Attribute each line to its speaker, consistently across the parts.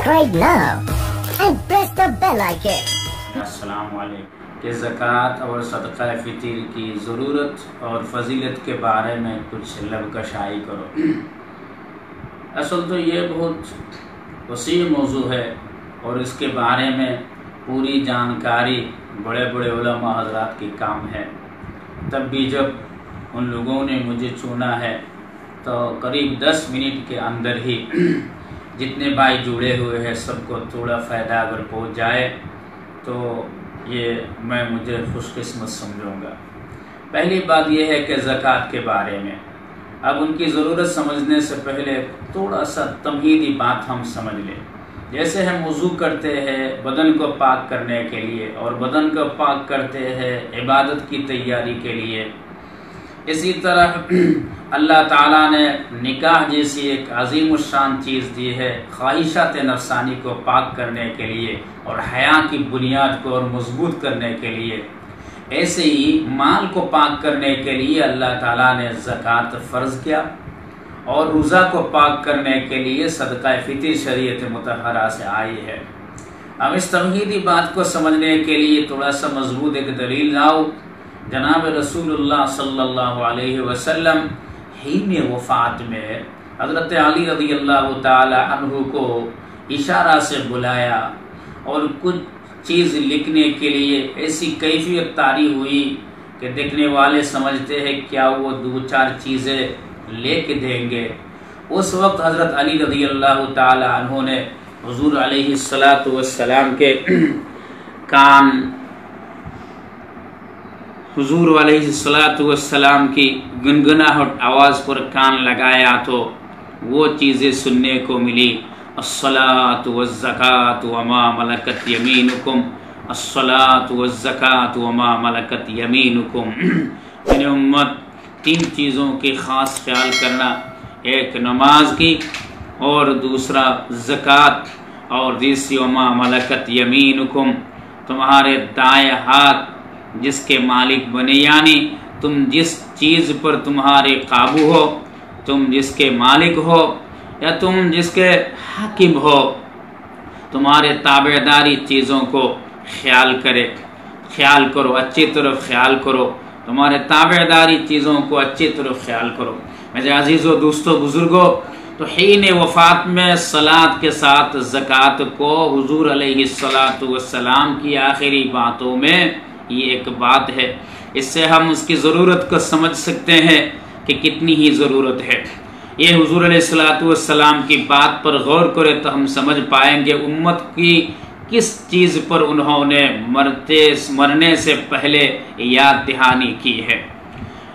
Speaker 1: Subscribe now and press the bell icon.
Speaker 2: السلام علیکم کہ زکوٰۃ اور صدقہ فطر کی ضرورت اور فضیلت کے بارے میں کچھ لب کشائی کرو۔ اصل تو یہ بہت وسیع موضوع ہے اور اس کے بارے میں پوری جانکاری بڑے بڑے علماء حضرات کی کام ہے۔ تب بھی جب ان لوگوں نے مجھے چنا ہے تو قریب 10 منٹ کے اندر ہی جتنے بھائی جڑے ہوئے ہیں سب کو تھوڑا فائدہ اگر پہنچ جائے تو یہ میں مجھے خوش قسمت سمجھوں گا۔ پہلی بات یہ ہے کہ زکوٰۃ کے بارے میں اب ان کی ضرورت سمجھنے سے پہلے تھوڑا سا تمہیدی بات ہم سمجھ لیں۔ جیسے ہم وضو کرتے ہیں بدن کو پاک کرنے کے لیے اور بدن کو پاک کرتے ہیں عبادت کی تیاری کے لیے، اسی طرح اللہ تعالیٰ نے نکاح جیسی ایک عظیم الشان چیز دی ہے خواہشات نفسانی کو پاک کرنے کے لیے اور حیا کی بنیاد کو اور مضبوط کرنے کے لیے۔ ایسے ہی مال کو پاک کرنے کے لیے اللہ تعالیٰ نے زکوٰۃ فرض کیا اور روزہ کو پاک کرنے کے لیے صدقہ فطر شریعت مطہرہ سے آئی ہے۔ اب اس تمہیدی بات کو سمجھنے کے لیے تھوڑا سا مضبوط ایک دلیل لاؤ۔ جناب رسول اللہ صلی اللہ علیہ وسلم حین وفات میں حضرت علی رضی اللہ تعالی عنہ کو اشارہ سے بلایا اور کچھ چیز لکھنے کے لیے ایسی کیفیت طاری ہوئی کہ دیکھنے والے سمجھتے ہیں کیا وہ 2-4 چیزیں لے کے دیں گے۔ اس وقت حضرت علی رضی اللہ تعالی عنہ نے حضور علیہ السلام کے کان حضور علیہ السلام کی گنگناہٹ آواز پر کان لگایا تو وہ چیزیں سننے کو ملی، الصلاۃ والزکاۃ وما ملکت یمینکم، الصلاۃ والزکاۃ وما ملکت یمینکم۔ یعنی امت 3 چیزوں کی خاص خیال کرنا، ایک نماز کی اور دوسرا زکوٰۃ اور تیسری وما ملکت یمینکم، تمہارے دائیں ہاتھ جس کے مالک بنے، یعنی تم جس چیز پر تمہارے قابو ہو، تم جس کے مالک ہو یا تم جس کے حاکم ہو، تمہارے تابعداری چیزوں کو خیال کرو، اچھی طرف خیال کرو، تمہارے تابعداری چیزوں کو اچھی طرف خیال کرو۔ میرے عزیزو دوستو بزرگو، تو حین وفات میں صلاۃ کے ساتھ زکوٰۃ کو حضور علیہ السلام کی آخری باتوں میں یہ ایک بات ہے۔ اس سے ہم اس کی ضرورت کو سمجھ سکتے ہیں کہ کتنی ہی ضرورت ہے۔ یہ حضور علیہ السلام کی بات پر غور کرے تو ہم سمجھ پائیں گے امت کی کس چیز پر انہوں نے مرنے سے پہلے یاد دہانی کی ہے۔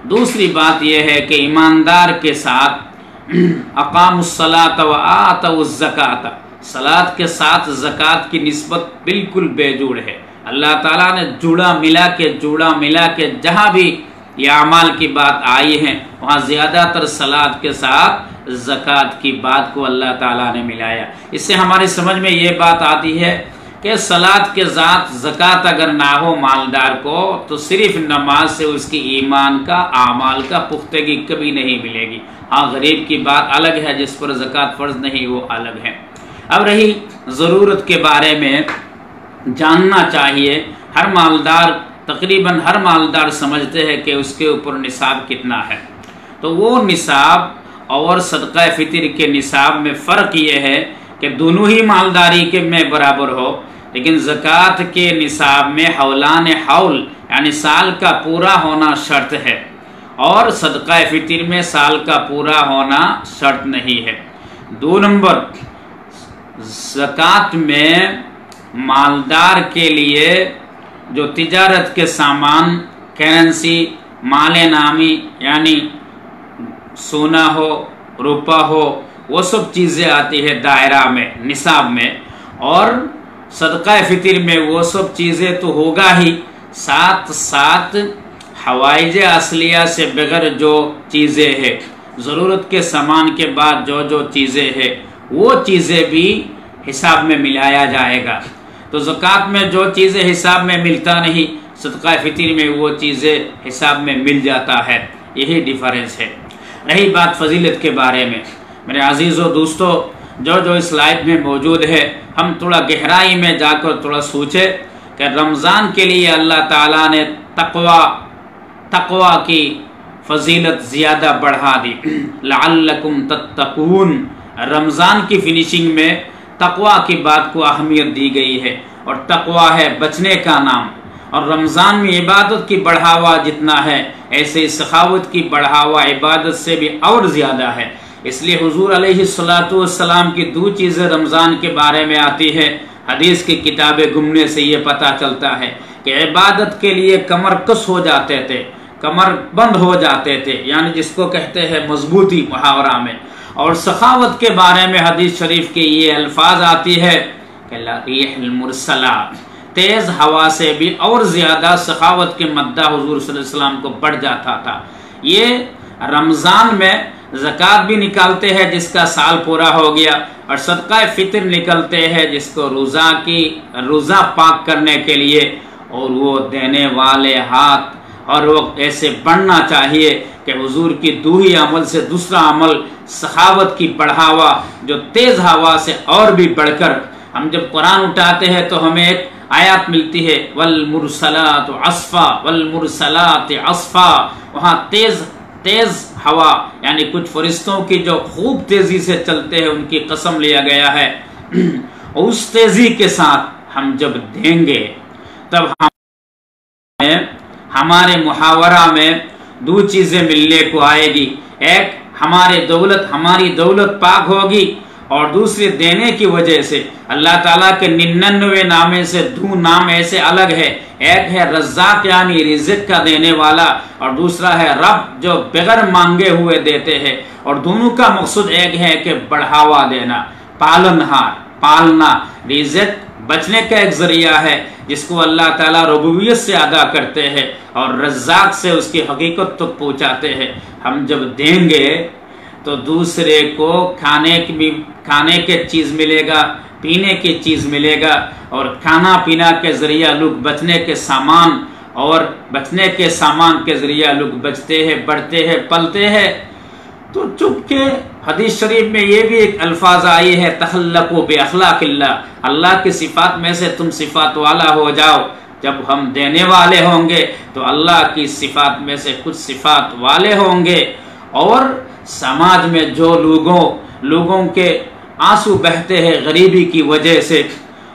Speaker 2: دوسری بات یہ ہے کہ ایماندار کے ساتھ اقاموا الصلاۃ وآتوا الزکاۃ، صلاۃ کے ساتھ زکوٰۃ کی نسبت بالکل بے جوڑ ہے۔ اللہ تعالیٰ نے جوڑا ملا کے جہاں بھی یہ اعمال کی بات آئی ہے وہاں زیادہ تر صلاۃ کے ساتھ زکوٰۃ کی بات کو اللہ تعالیٰ نے ملایا۔ اس سے ہماری سمجھ میں یہ بات آتی ہے کہ صلاۃ کے ذات زکوٰۃ اگر نہ ہو مالدار کو تو صرف نماز سے اس کی ایمان کا اعمال کا پختگی کبھی نہیں ملے گی۔ ہاں غریب کی بات الگ ہے، جس پر زکوٰۃ فرض نہیں وہ الگ ہے۔ اب رہی ضرورت کے بارے میں، جاننا چاہیے تقریباً ہر مالدار سمجھتے ہیں کہ اس کے اوپر نصاب کتنا ہے۔ تو وہ نصاب اور صدقہ فطر کے نصاب میں فرق یہ ہے کہ دونوں ہی مالداری کے میں برابر ہو، لیکن زکوٰۃ کے نصاب میں حولان حول یعنی سال کا پورا ہونا شرط ہے اور صدقہ فطر میں سال کا پورا ہونا شرط نہیں ہے۔ 2 نمبر، زکوٰۃ میں مالدار کے لیے جو تجارت کے سامان، کرنسی، مال نامی یعنی سونا ہو، روپا ہو، وہ سب چیزیں آتی ہے دائرہ میں، نصاب میں، اور صدقہ فطر میں وہ سب چیزیں تو ہوگا ہی، ساتھ ساتھ حوائج اصلیہ سے بغیر جو چیزیں ہیں، ضرورت کے سامان کے بعد جو چیزیں ہیں وہ چیزیں بھی حساب میں ملایا جائے گا۔ تو زکوٰۃ میں جو چیزیں حساب میں ملتا نہیں، صدقہ فطر میں وہ چیزیں حساب میں مل جاتا ہے، یہی ڈیفرنس ہے۔ رہی بات فضیلت کے بارے میں، میرے عزیز و دوستو، جو جو اس لائف میں موجود ہے ہم تھوڑا گہرائی میں جا کر تھوڑا سوچے کہ رمضان کے لیے اللہ تعالیٰ نے تقوی کی فضیلت زیادہ بڑھا دی. لعلکم تتقون، رمضان کی فنیشنگ میں تقوی کی بات کو اہمیت دی گئی ہے، اور تقوی ہے بچنے کا نام. اور رمضان میں عبادت کی بڑھاوا جتنا ہے ایسے ہی سخاوت کی بڑھاوا عبادت سے بھی اور زیادہ ہے. اس لیے حضور علیہ السلام کی دو چیزیں رمضان کے بارے میں آتی ہے. حدیث کی کتابیں گھومنے سے یہ پتہ چلتا ہے کہ عبادت کے لیے کمر کس ہو جاتے تھے، کمر بند ہو جاتے تھے، یعنی جس کو کہتے ہیں مضبوطی محاورہ میں. اور سخاوت کے بارے میں حدیث شریف کے یہ الفاظ آتی ہے کہ ریح المرسلات، تیز ہوا سے بھی اور زیادہ سخاوت کے مدہ حضور صلی اللہ علیہ وسلم کو بڑھ جاتا تھا. یہ رمضان میں زکوٰۃ بھی نکالتے ہیں جس کا سال پورا ہو گیا، اور صدقہ فطر نکلتے ہیں جس کو روزہ پاک کرنے کے لیے، اور وہ دینے والے ہاتھ اور وہ ایسے بڑھنا چاہیے کہ حضور کی دو ہی عمل سے دوسرا عمل سخاوت کی بڑھاوا جو تیز ہوا سے اور بھی بڑھ کر. ہم جب قرآن اٹھاتے ہیں تو ہمیں ایک آیات ملتی ہے والمرسلات عصفا، والمرسلات عصفا، وہاں تیز ہوا یعنی کچھ فرشتوں کی جو خوب تیزی سے چلتے ہیں ان کی قسم لیا گیا ہے. اس تیزی کے ساتھ ہم جب دیں گے تب ہمارے محاورہ میں دو چیزیں ملنے کو آئے گی. ایک ہماری دولت پاک ہوگی، اور دوسرے دینے کی وجہ سے اللہ تعالیٰ کے 99 نامے سے 2 نام ایسے الگ ہے. ایک ہے رزاق یعنی رزق کا دینے والا، اور دوسرا ہے رب جو بغیر مانگے ہوئے دیتے ہیں. اور دونوں کا مقصد ایک ہے کہ بڑھاوا دینا، پالنا. رزق بچنے کا ایک ذریعہ ہے جس کو اللہ تعالیٰ ربوبیت سے ادا کرتے ہیں، اور رزاق سے اس کی حقیقت تک پہنچاتے ہیں. ہم جب دیں گے تو دوسرے کو کھانے کے چیز ملے گا، پینے کی چیز ملے گا، اور کھانا پینا کے ذریعہ لوگ بچنے کے سامان کے ذریعہ لوگ بچتے ہیں، بڑھتے ہیں، پلتے ہیں. تو چپ کے حدیث شریف میں یہ بھی ایک الفاظ آئی ہے تخلقوا باخلاق اللہ، اللہ کی صفات میں سے تم صفات والا ہو جاؤ. جب ہم دینے والے ہوں گے تو اللہ کی صفات میں سے کچھ صفات والے ہوں گے. اور سماج میں جو لوگوں کے آنسو بہتے ہیں غریبی کی وجہ سے،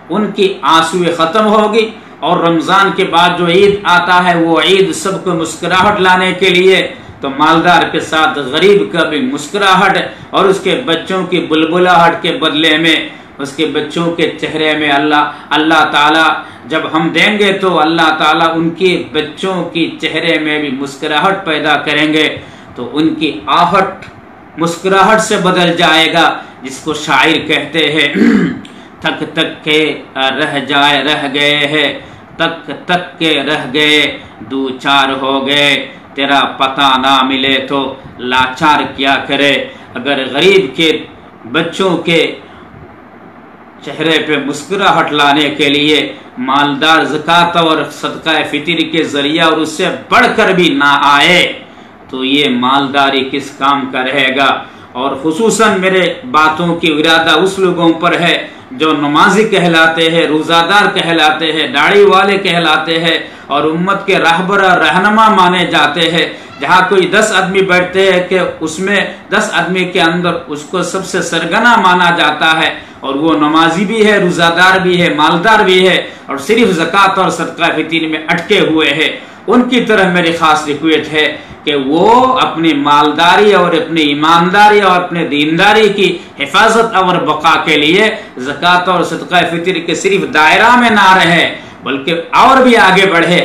Speaker 2: ان کی آنسو ختم ہوگی. اور رمضان کے بعد جو عید آتا ہے وہ عید سب کو مسکراہٹ لانے کے لیے، تو مالدار کے ساتھ غریب کا بھی مسکراہٹ، اور اس کے بچوں کی بلبلاہٹ کے بدلے میں اس کے بچوں کے چہرے میں اللہ تعالیٰ جب ہم دیں گے تو اللہ تعالیٰ ان کے بچوں کی چہرے میں بھی مسکراہٹ پیدا کریں گے. تو ان کی آہٹ مسکراہٹ سے بدل جائے گا، جس کو شاعر کہتے ہیں تھک تک کے رہ گئے ہیں، تک کے رہ گئے، دو چار ہو گئے، تیرا پتہ نہ ملے تو لاچار کیا کرے. اگر غریب کے بچوں کے چہرے پہ مسکراہٹ لانے کے لیے مالدار زکوٰۃ اور صدقہ فطر کے ذریعہ اور اس سے بڑھ کر بھی نہ آئے تو یہ مالداری کس کام کا رہے گا. اور خصوصاً میرے باتوں کی ارادہ اس لوگوں پر ہے جو نمازی کہلاتے ہیں، روزہ دار کہلاتے ہیں، داڑھی والے کہلاتے ہیں، اور امت کے راہبر اور رہنما مانے جاتے ہیں. جہاں کوئی 10 آدمی بیٹھتے ہیں کہ اس میں 10 آدمی کے اندر اس کو سب سے سرگنا مانا جاتا ہے، اور وہ نمازی بھی ہے، روزہ دار بھی ہے، مالدار بھی ہے، اور صرف زکوٰۃ اور صدقہ فطر میں اٹکے ہوئے ہیں. ان کی طرف میری خاص ریکویسٹ ہے کہ وہ اپنی مالداری اور اپنی ایمانداری اور اپنے دینداری کی حفاظت اور بقا کے لیے زکوٰۃ اور صدقہ فطر کے صرف دائرہ میں نہ رہے، بلکہ اور بھی آگے بڑھے.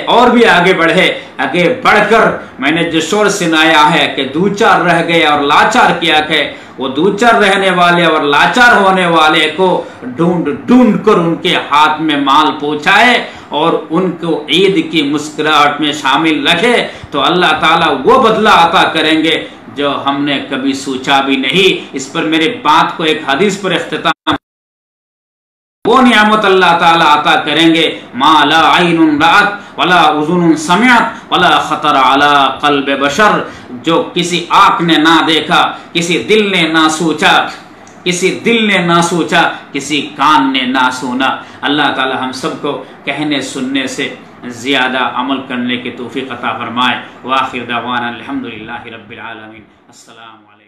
Speaker 2: آگے بڑھ کر میں نے جو شور سنایا ہے کہ دو چار رہ گئے اور لاچار کیا کہ وہ دو چار رہنے والے اور لاچار ہونے والے کو ڈھونڈ کر ان کے ہاتھ میں مال پہنچائے اور ان کو عید کی مسکراہٹ میں شامل رکھے، تو اللہ تعالیٰ وہ بدلہ عطا کریں گے جو ہم نے کبھی سوچا بھی نہیں. اس پر میرے بات کو ایک حدیث پر اختتام، وہ نعمت اللہ تعالیٰ عطا کریں گے ما لا عین رأت ولا اذن سمعت ولا خطر علی قلب بشر، جو کسی آنکھ نے نہ دیکھا، کسی دل نے نہ سوچا. کسی دل نے نہ سوچا، کسی کان نے نہ سنا۔ اللہ تعالی ہم سب کو کہنے سننے سے زیادہ عمل کرنے کی توفیق عطا فرمائے۔ وآخر دعوانا الحمدللہ رب العالمین۔ السلام علیکم۔